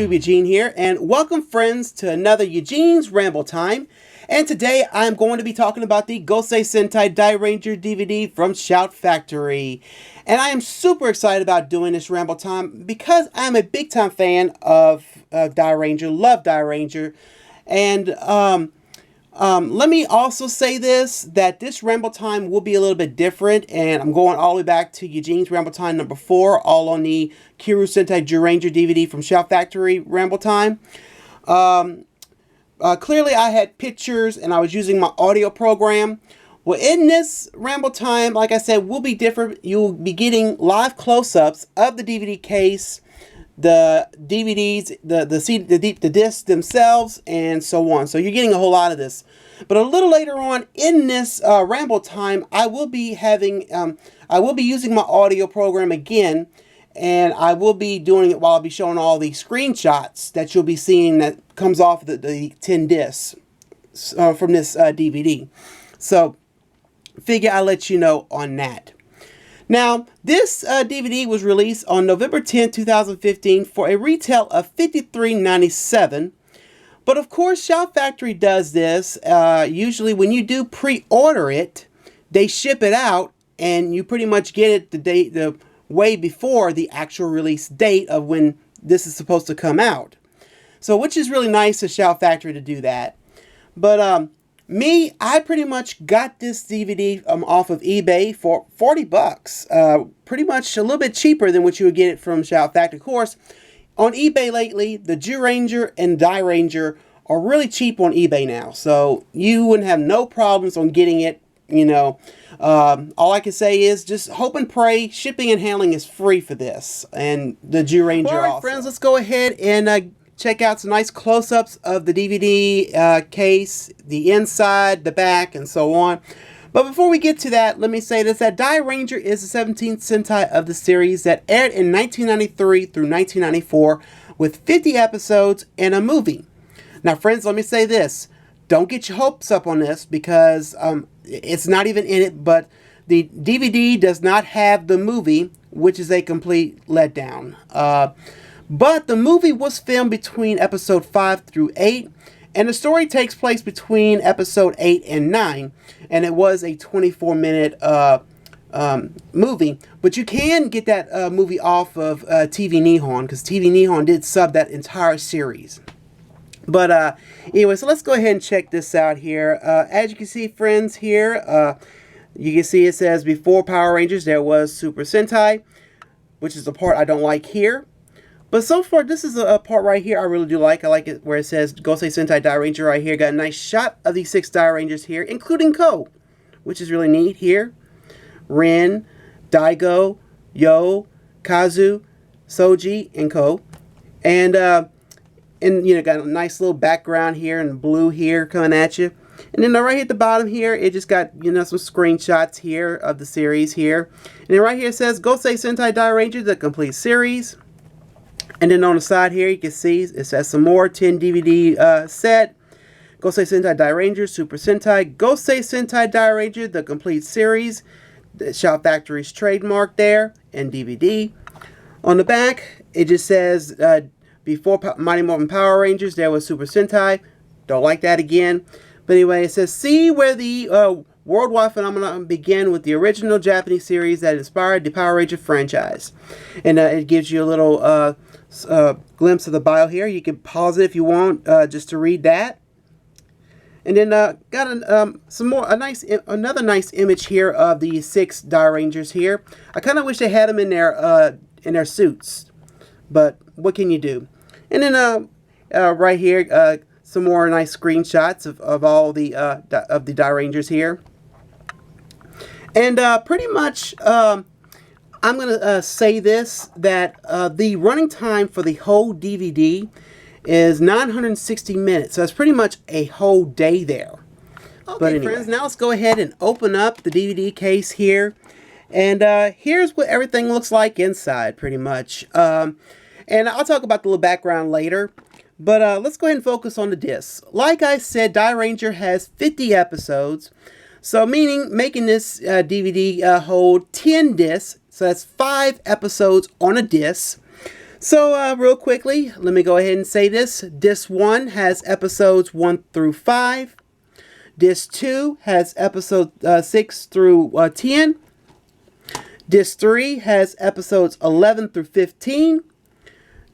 YouTube, Eugene here, and welcome friends to another Eugene's Ramble Time. And today I'm going to be talking about the Gosei Sentai Dairanger DVD from Shout Factory. And I am super excited about doing this Ramble Time because I'm a big time fan of Dairanger, love Dairanger. And let me also say this, that this Ramble Time will be a little bit different, and I'm going all the way back to Eugene's Ramble Time number 4, all on the Kuru Sentai Zyuranger DVD from Shout Factory Ramble Time. Clearly I had pictures and I was using my audio program. Well, in this Ramble Time, like I said, will be different. You'll be getting live close-ups of the DVD case, the DVDs, the discs themselves, and so on. So you're getting a whole lot of this. But a little later on in this Ramble Time, I will be using my audio program again, and I will be doing it while I'll be showing all the screenshots that you'll be seeing that comes off the 10 discs from this DVD. So figure I'll let you know on that. Now, this DVD was released on November 10, 2015 for a retail of $53.97. But of course, Shout Factory does this. Usually when you do pre-order it, they ship it out and you pretty much get it the way before the actual release date of when this is supposed to come out. So, which is really nice of Shout Factory to do that. But I pretty much got this DVD off of eBay for $40. Pretty much a little bit cheaper than what you would get it from Shout Factory. Of course, on eBay lately, the Zyuranger and Dairanger are really cheap on eBay now. So you wouldn't have no problems on getting it, you know. All I can say is just hope and pray. Shipping and handling is free for this. And the Zyuranger also. Alright friends, let's go ahead and check out some nice close-ups of the DVD case, the inside, the back, and so on. But before we get to that, let me say this, that Dairanger is the 17th Sentai of the series that aired in 1993 through 1994 with 50 episodes and a movie. Now friends, let me say this, don't get your hopes up on this because it's not even in it, but the DVD does not have the movie, which is a complete letdown. But the movie was filmed between episode 5 through 8, and the story takes place between episode 8 and 9, and it was a 24-minute movie. But you can get that movie off of TV Nihon, because TV Nihon did sub that entire series. But anyway, so let's go ahead and check this out here. As you can see, friends, here, you can see it says before Power Rangers there was Super Sentai, which is the part I don't like here. But so far, this is a part right here I really do like. I like it where it says Gosei Sentai Dairanger right here. Got a nice shot of these 6 Dairangers here, including Ko, which is really neat here. Rin, Daigo, Yo, Kazu, Soji, and Ko. And you know, got a nice little background here in blue here coming at you. And then right here at the bottom here, it just got, you know, some screenshots here of the series here. And then right here it says Gosei Sentai Dairanger, the complete series. And then on the side here, you can see it says some more 10 DVD set. Gosei Sentai Dairanger, Super Sentai, Gosei Sentai Dairanger, the complete series. The Shout Factory's trademark there, and DVD. On the back, it just says before Mighty Morphin Power Rangers, there was Super Sentai. Don't like that again. But anyway, it says, see where the worldwide phenomenon began with the original Japanese series that inspired the Power Ranger franchise. And it gives you a little glimpse of the bio here. You can pause it if you want, just to read that. And then got another nice image here of the 6 Dairangers here. I kind of wish they had them in their suits, but what can you do? And then right here, some more nice screenshots of all the Dairangers here. And pretty much, I'm going to say this, that the running time for the whole DVD is 960 minutes. So that's pretty much a whole day there. Okay, but anyway, friends, now let's go ahead and open up the DVD case here. And here's what everything looks like inside, pretty much. And I'll talk about the little background later. But let's go ahead and focus on the discs. Like I said, Dairanger has 50 episodes. So meaning making this DVD hold 10 discs. So that's 5 episodes on a disc. So real quickly, let me go ahead and say this. Disc 1 has episodes 1 through 5. Disc 2 has episodes 6 through 10. Disc 3 has episodes 11 through 15.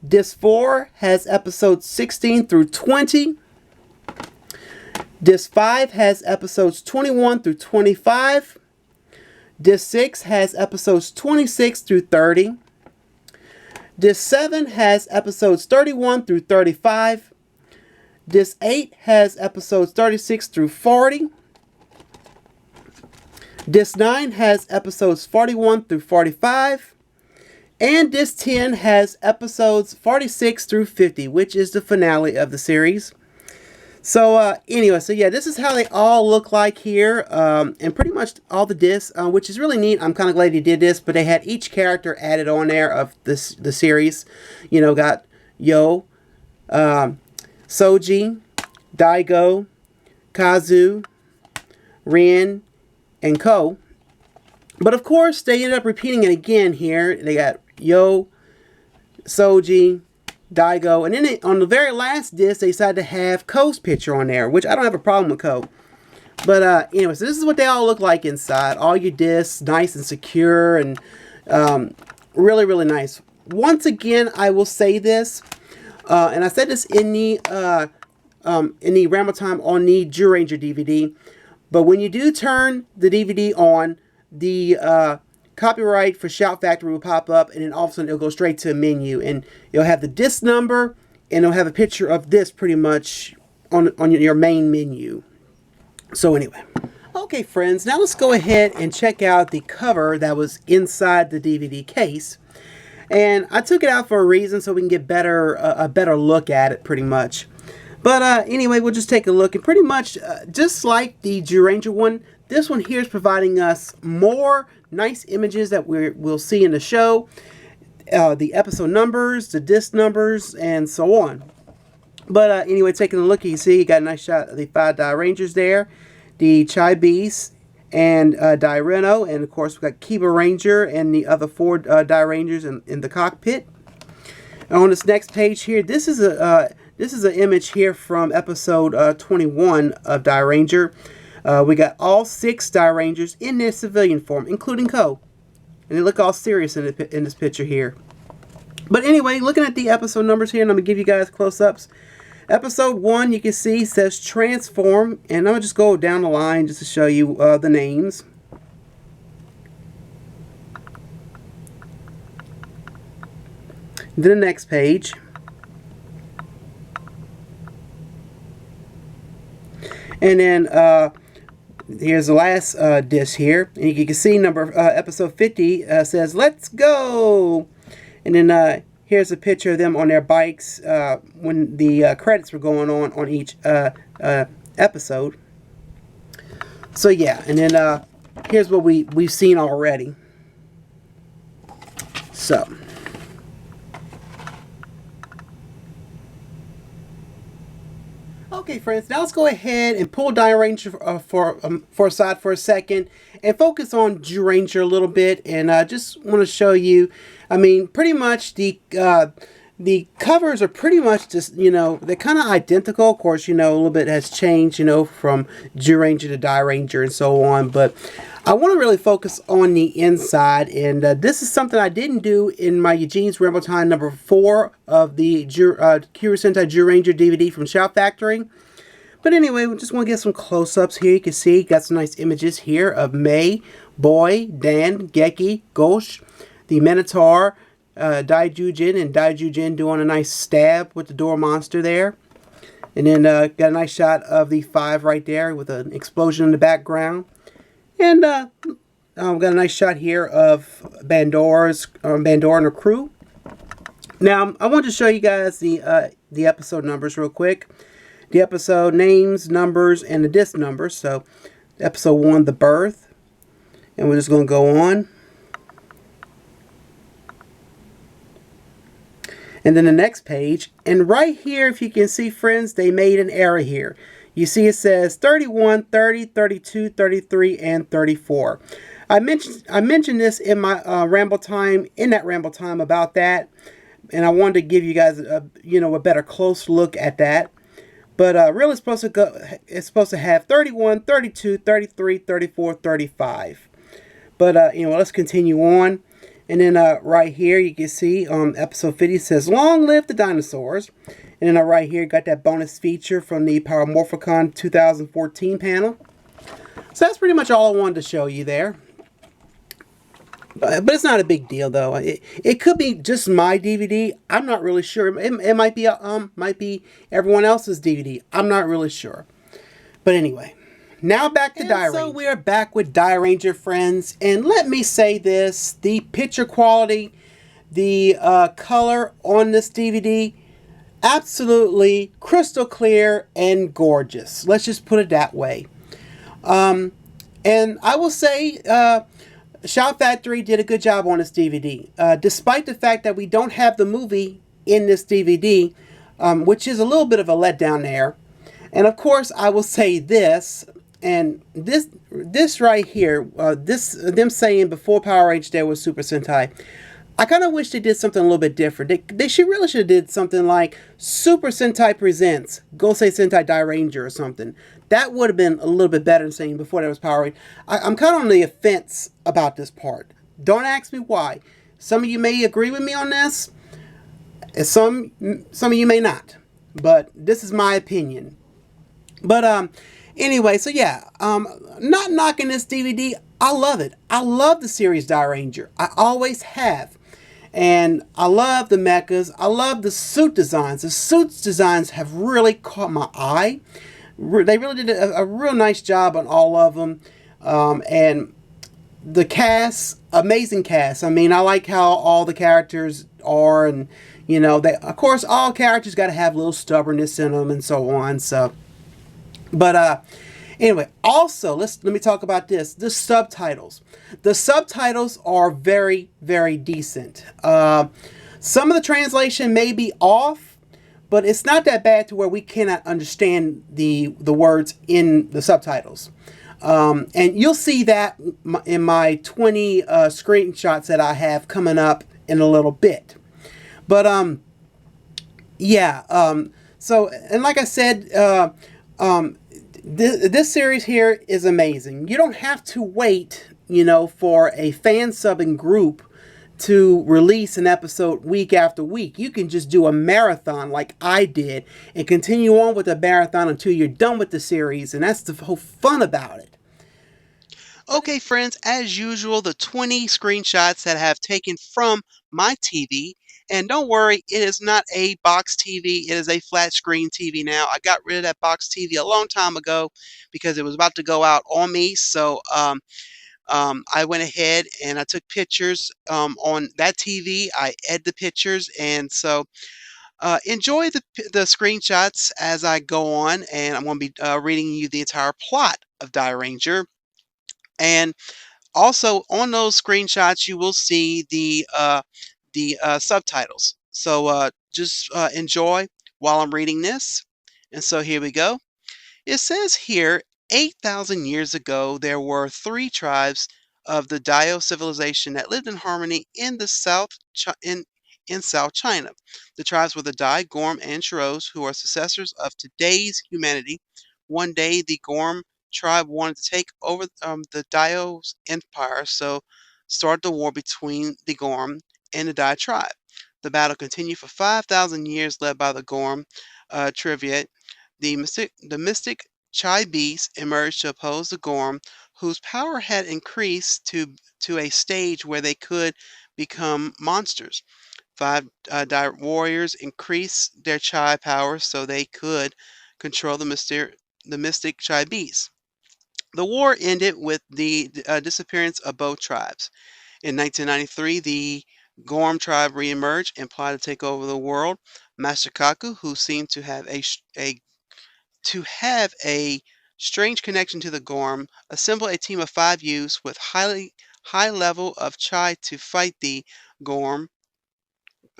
Disc 4 has episodes 16 through 20. Disc 5 has episodes 21 through 25. Disc 6 has episodes 26 through 30. Disc 7 has episodes 31 through 35. Disc 8 has episodes 36 through 40. Disc 9 has episodes 41 through 45. And Disc 10 has episodes 46 through 50, which is the finale of the series. So anyway, so yeah, this is how they all look like here, and pretty much all the discs, which is really neat. I'm kind of glad he did this, but they had each character added on there of the series. You know, got Yo, Soji, Daigo, Kazu, Rin, and Ko. But of course, they ended up repeating it again here. They got Yo, Soji, Daigo, and then on the very last disc, they decided to have Ko's picture on there, which I don't have a problem with Ko. But anyway, so this is what they all look like inside. All your discs, nice and secure, and really, really nice. Once again, I will say this, and I said this in the Ramble Time on the Zyuranger DVD, but when you do turn the DVD on, the copyright for Shout Factory will pop up, and then all of a sudden it'll go straight to a menu, and you'll have the disc number, and it'll have a picture of this pretty much on your main menu. So anyway, okay friends, now let's go ahead and check out the cover that was inside the DVD case. And I took it out for a reason, so we can get a better look at it pretty much. But anyway, we'll just take a look, and pretty much just like the Zyuranger one, this one here is providing us more nice images that we'll see in the show, the episode numbers, the disc numbers, and so on. But anyway, taking a look, you see you got a nice shot of the 5 Dairangers there, the Chai Beast, and Daireno, and of course we got Kiba Ranger and the other 4 Dairangers in the cockpit. And on this next page here, this is an image here from episode 21 of Dairanger. We got all 6 Dairangers in their civilian form, including Ko. And they look all serious in this picture here. But anyway, looking at the episode numbers here, and I'm going to give you guys close-ups. Episode 1, you can see, says Transform. And I'm going to just go down the line just to show you the names. Then the next page. And then here's the last disc here, and you can see episode 50 says "Let's go," and then here's a picture of them on their bikes when the credits were going on each episode. So yeah, and then here's what we've seen already. So. Okay, friends, now let's go ahead and pull Dairanger for aside for a second and focus on Zyuranger a little bit. And I just want to show you, I mean, pretty much the covers are pretty much just, you know, they're kind of identical. Of course, you know, a little bit has changed, you know, from Zyuranger to Dairanger and so on. But I want to really focus on the inside, and this is something I didn't do in my Eugene's Ramble Time number 4 of the Gosei Sentai Dairanger DVD from Shout Factory. But anyway, we just want to get some close-ups here. You can see, got some nice images here of Mei, Boy, Dan, Geki, Gosh, the Minotaur, Daijujin, and Daijujin doing a nice stab with the door monster there. And then got a nice shot of the 5 right there with an explosion in the background. And we've got a nice shot here of Bandor and her crew. Now, I want to show you guys the episode numbers real quick. The episode names, numbers, and the disc numbers. So, episode 1, The Birth. And we're just going to go on. And then the next page. And right here, if you can see, friends, they made an error here. You see it says 31, 30, 32, 33, and 34. I mentioned this in my Ramble Time, about that. and I wanted to give you guys a better close look at that. But really, it's supposed to have 31, 32, 33, 34, 35. But let's continue on. And then right here, you can see episode 50 says, "Long live the dinosaurs." And then right here, got that bonus feature from the Power Morphicon 2014 panel. So that's pretty much all I wanted to show you there. But it's not a big deal though. It could be just my DVD. I'm not really sure. It might be everyone else's DVD. I'm not really sure. But anyway, now back to Dairanger. So we are back with Dairanger, friends, and let me say this: the picture quality, the color on this DVD, absolutely crystal clear and gorgeous. Let's just put it that way. And I will say, Shout Factory did a good job on this DVD. Despite the fact that we don't have the movie in this DVD, which is a little bit of a letdown there. And of course, I will say this, and this right here, them saying before Power Rangers there was Super Sentai. I kind of wish they did something a little bit different. They really should have did something like Super Sentai Presents Gosei Sentai Dairanger or something. That would have been a little bit better than saying before there was Power Rangers. I'm kind of on the offense about this part. Don't ask me why. Some of you may agree with me on this, and some of you may not. But this is my opinion. But anyway, so yeah, not knocking this DVD. I love it. I love the series Dairanger. I always have. And I love the mechas. I love the suit designs. The suits designs have really caught my eye. They really did a real nice job on all of them. And the cast, amazing cast. I mean, I like how all the characters are, and they, of course, all characters got to have a little stubbornness in them and so on. So, but anyway, also let me talk about this. The subtitles. The subtitles are very, very decent. Some of the translation may be off, but it's not that bad to where we cannot understand the words in the subtitles. And you'll see that in my 20 screenshots that I have coming up in a little bit. But yeah. So, and like I said, this series here is amazing. You don't have to wait, for a fan subbing group to release an episode week after week. You can just do a marathon like I did and continue on with the marathon until you're done with the series, and that's the whole fun about it. Okay, friends, as usual, the 20 screenshots that I have taken from my TV. And don't worry, it is not a box TV. It is a flat screen TV now. I got rid of that box TV a long time ago because it was about to go out on me. So I went ahead and I took pictures on that TV. I edited the pictures. And so enjoy the screenshots as I go on. And I'm going to be reading you the entire plot of Dairanger. And also on those screenshots, you will see the subtitles. So just enjoy while I'm reading this. And so here we go. It says here, 8,000 years ago, there were three tribes of the Dio civilization that lived in harmony in the in South China. The tribes were the Dai, Gorm, and Shiros, who are successors of today's humanity. One day, the Gorm tribe wanted to take over the Dio's empire, so started the war between the Gorm and the Dai tribe. The battle continued for 5,000 years, led by the Gorm triviate. The mystic Chai beast emerged to oppose the Gorm, whose power had increased to a stage where they could become monsters. Five warriors increased their Chai power so they could control the mystic Chai beast. The war ended with the disappearance of both tribes. In 1993, the Gorm tribe reemerged and plotted to take over the world. Master Kaku, who seemed to have a strange connection to the Gorm, assembled a team of 5 youths with high level of Chai to fight the Gorm.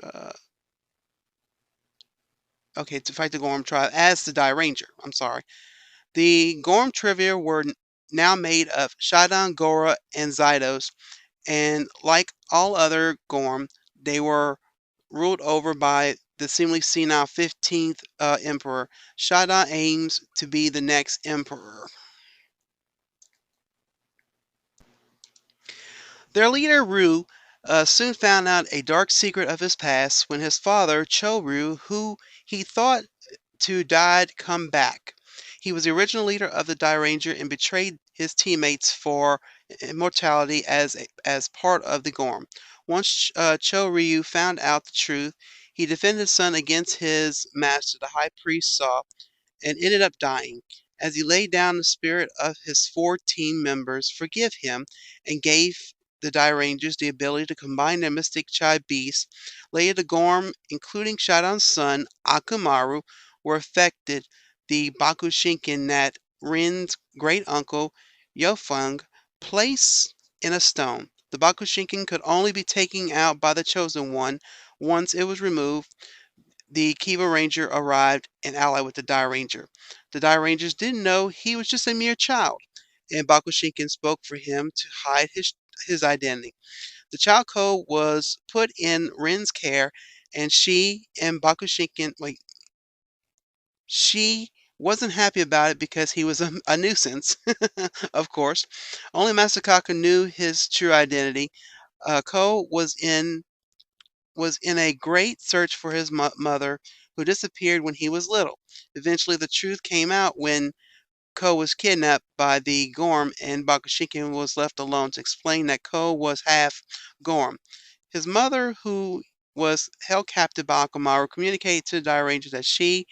Uh, to fight the Gorm tribe as the Dairanger. I'm sorry. The Gorm trivia were now made of Shadan, Gora, and Zydos, and like all other Gorm, they were ruled over by the seemingly senile 15th emperor, Shada aims to be the next emperor. Their leader, Ru, soon found out a dark secret of his past when his father, Cho-Ru, who he thought to died, come back. He was the original leader of the Dairanger and betrayed his teammates for immortality as part of the Gorm. Once Cho-Ryu found out the truth, he defended his son against his master, the high priest Saw, and ended up dying. As he laid down the spirit of his 4 team members forgive him and gave the Dairangers the ability to combine their mystic chi beasts, later the Gorm, including Shadon's son, Akumaru, were affected. The Bakushinken that Rin's great uncle, Yofeng, placed in a stone. The Bakushinken could only be taken out by the Chosen One. Once it was removed, the Kiva Ranger arrived and allied with the Dairanger. The Dairangers didn't know he was just a mere child, and Bakushinkin spoke for him to hide his identity. The child code was put in Rin's care, and she wasn't happy about it because he was a nuisance, of course. Only Masakaka knew his true identity. Ko was in a great search for his mother, who disappeared when he was little. Eventually, the truth came out when Ko was kidnapped by the Gorm, and Bakushikin was left alone to explain that Ko was half Gorm. His mother, who was held captive by Akamaru, communicated to the Dairanger that she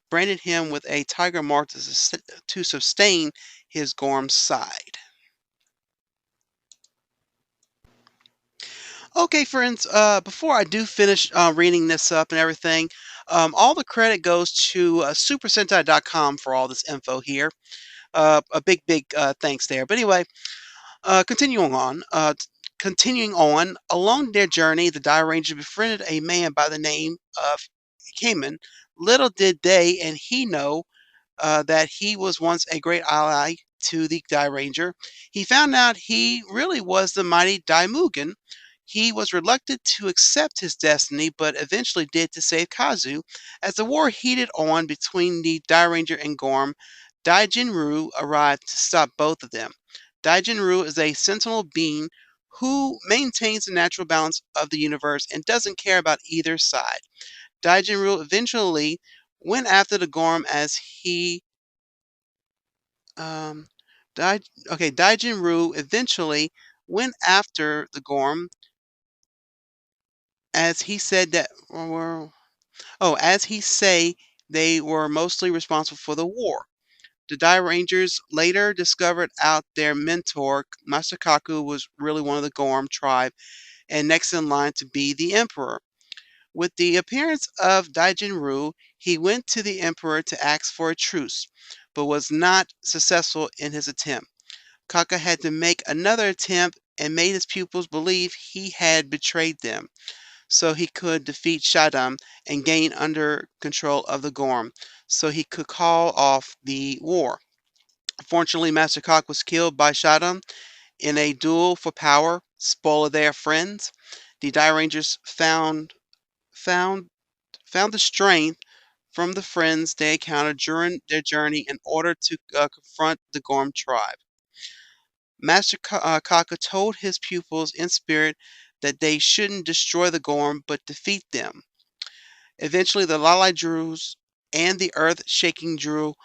branded him with a tiger mark to sustain his Gorm side. Okay, friends, before I do finish reading this up and everything, all the credit goes to supersentai.com for all this info here. A big thanks there. But anyway, continuing on. Continuing on, along their journey, the Dairanger befriended a man by the name of Cayman. Little did they and he know that he was once a great ally to the Dairanger. He found out he really was the mighty Daimugen. He was reluctant to accept his destiny, but eventually did to save Kazu. As the war heated on between the Dairanger and Gorm, Daijinru arrived to stop both of them. Daijinru is a sentinel being who maintains the natural balance of the universe and doesn't care about either side. Daijinru eventually went after the Gorm as he um Daijinru eventually went after the Gorm as he said that were as he say they were mostly responsible for the war. The Dairangers later discovered out their mentor Masakaku was really one of the Gorm tribe and next in line to be the emperor. With the appearance of Daijinru, he went to the emperor to ask for a truce, but was not successful in his attempt. Kaka had to make another attempt and made his pupils believe he had betrayed them, so he could defeat Shaddam and gain under control of the Gorm, so he could call off the war. Fortunately, Master Cock was killed by Shaddam in a duel for power. Spoiler there, friends. The Dairangers found found the strength from the friends they encountered during their journey in order to confront the Gorm tribe. Master Kaka told his pupils in spirit that they shouldn't destroy the Gorm but defeat them. Eventually, the Lalai Druze and the Earth Shaking Drew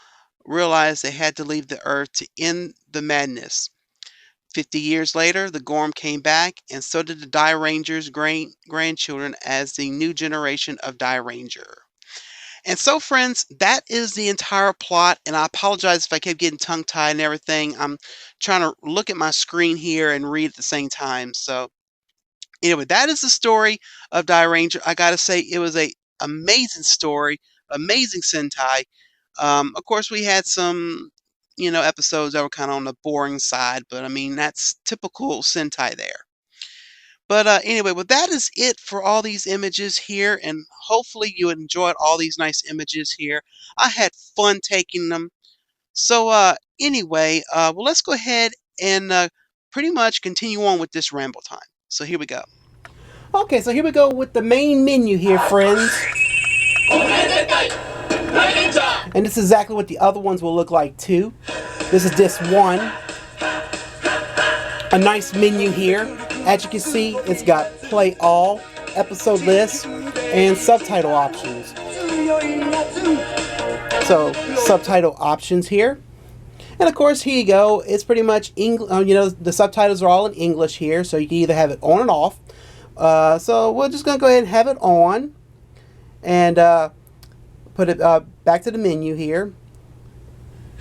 realized they had to leave the Earth to end the madness. 50 years later, the Gorm came back, and so did the Dairangers' grandchildren as the new generation of Dairanger. And so, friends, that is the entire plot. And I apologize if I kept getting tongue tied and everything. I'm trying to look at my screen here and read at the same time. So, anyway, that is the story of Dairanger. I gotta say, it was a amazing story, amazing Sentai. Of course, we had some, episodes that were kind of on the boring side, but I mean, that's typical Sentai there. But anyway, well, that is it for all these images here, and hopefully you enjoyed all these nice images here. I had fun taking them. So anyway, well, let's go ahead and pretty much continue on with this ramble time. So here we go. Okay, so here we go with the main menu here, friends. And this is exactly what the other ones will look like too. This is disc 1. A nice menu here. As you can see, it's got play all, episode list, and subtitle options. So, subtitle options here. And of course, here you go. It's pretty much English. The subtitles are all in English here, so you can either have it on and off. So we're just gonna go ahead and have it on, and put it back to the menu here,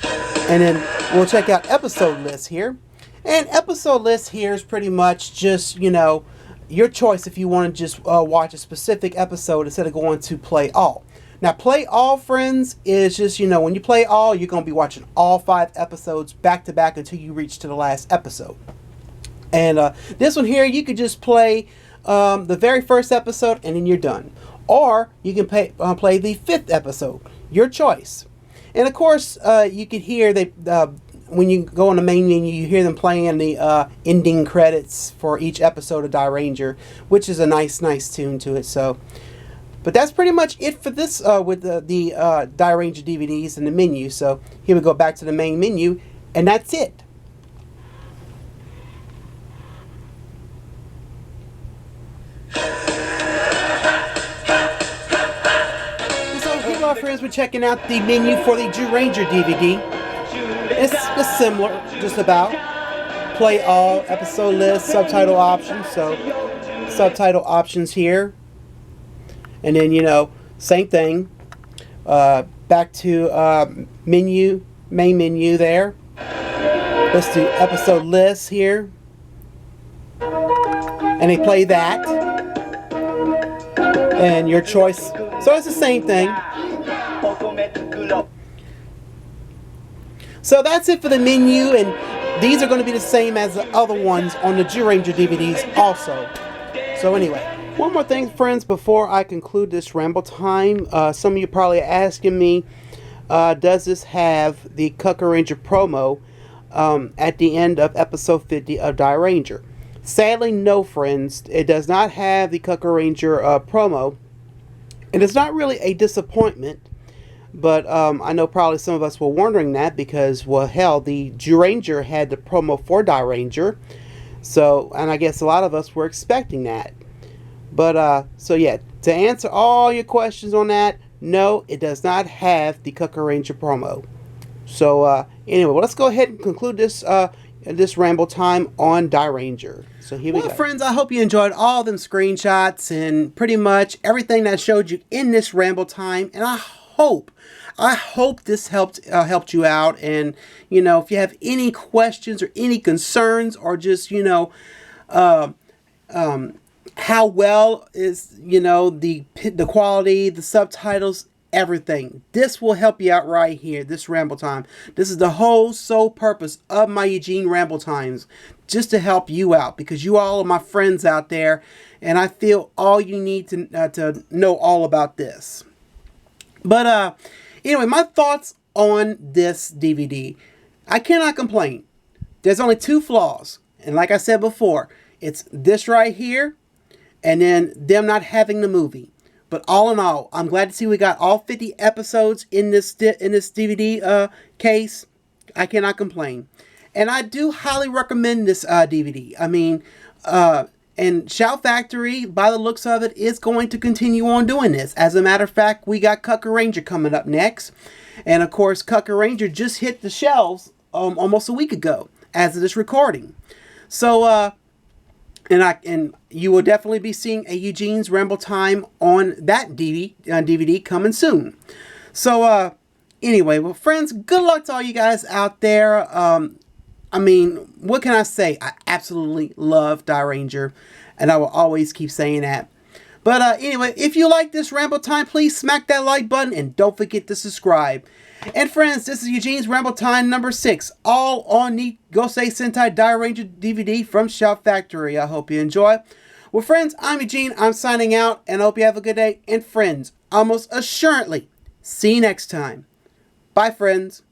and then we'll check out episode list here. And episode list here is pretty much just your choice if you want to just watch a specific episode instead of going to play all. Now, play all, friends, is just, when you play all, you're going to be watching all 5 episodes back to back until you reach to the last episode. And this one here, you could just play the very first episode and then you're done. Or you can play the 5th episode. Your choice. And of course, you can hear when you go on the main menu, you hear them playing the ending credits for each episode of Dairanger, which is a nice tune to it. So. But that's pretty much it for this with the Dairanger DVDs and the menu. So here we go back to the main menu, and that's it. So here we are, friends. We're checking out the menu for the Zyuranger DVD. It's similar, just about. Play all, episode list, subtitle options. So subtitle options here. And then, same thing. Back to main menu there. Let's do episode list here. And they play that. And your choice. So it's the same thing. So that's it for the menu. And these are going to be the same as the other ones on the Zyuranger DVDs also. So anyway. One more thing, friends, before I conclude this ramble time. Some of you probably are asking me, does this have the Zyuranger promo at the end of episode 50 of Dairanger? Sadly, no, friends. It does not have the Zyuranger promo. And it's not really a disappointment. But I know probably some of us were wondering that because, well, hell, the Zyuranger had the promo for Dairanger. So, and I guess a lot of us were expecting that. But, so yeah, to answer all your questions on that, no, it does not have the Zyuranger promo. So, anyway, well, let's go ahead and conclude this ramble time on Dairanger. So here we go. Well, friends, I hope you enjoyed all them screenshots and pretty much everything that I showed you in this ramble time. And I hope this helped you out. And, if you have any questions or any concerns or just, how well is the quality, the subtitles, everything. This will help you out right here, this ramble time. This is the whole sole purpose of my Eugene ramble times, just to help you out, because you all are my friends out there, and I feel all you need to know all about this. But anyway, my thoughts on this DVD. I cannot complain. There's only 2 flaws, and like I said before, it's this right here, and then them not having the movie. But all in all, I'm glad to see we got all 50 episodes in this DVD case. I cannot complain. And I do highly recommend this DVD. I mean, and Shout Factory, by the looks of it, is going to continue on doing this. As a matter of fact, we got Zyuranger coming up next. And of course, Zyuranger just hit the shelves almost a week ago as of this recording. So, and you will definitely be seeing a Eugene's Ramble Time on that DVD coming soon. So, anyway, well, friends, good luck to all you guys out there. I mean, what can I say? I absolutely love Dairanger, and I will always keep saying that. But anyway, if you like this Ramble Time, please smack that like button, and don't forget to subscribe. And friends, this is Eugene's Ramble Time number 6, all on the Gosei Sentai Dairanger DVD from Shout Factory. I hope you enjoy. Well, friends, I'm Eugene. I'm signing out, and I hope you have a good day. And friends, almost assuredly, see you next time. Bye, friends.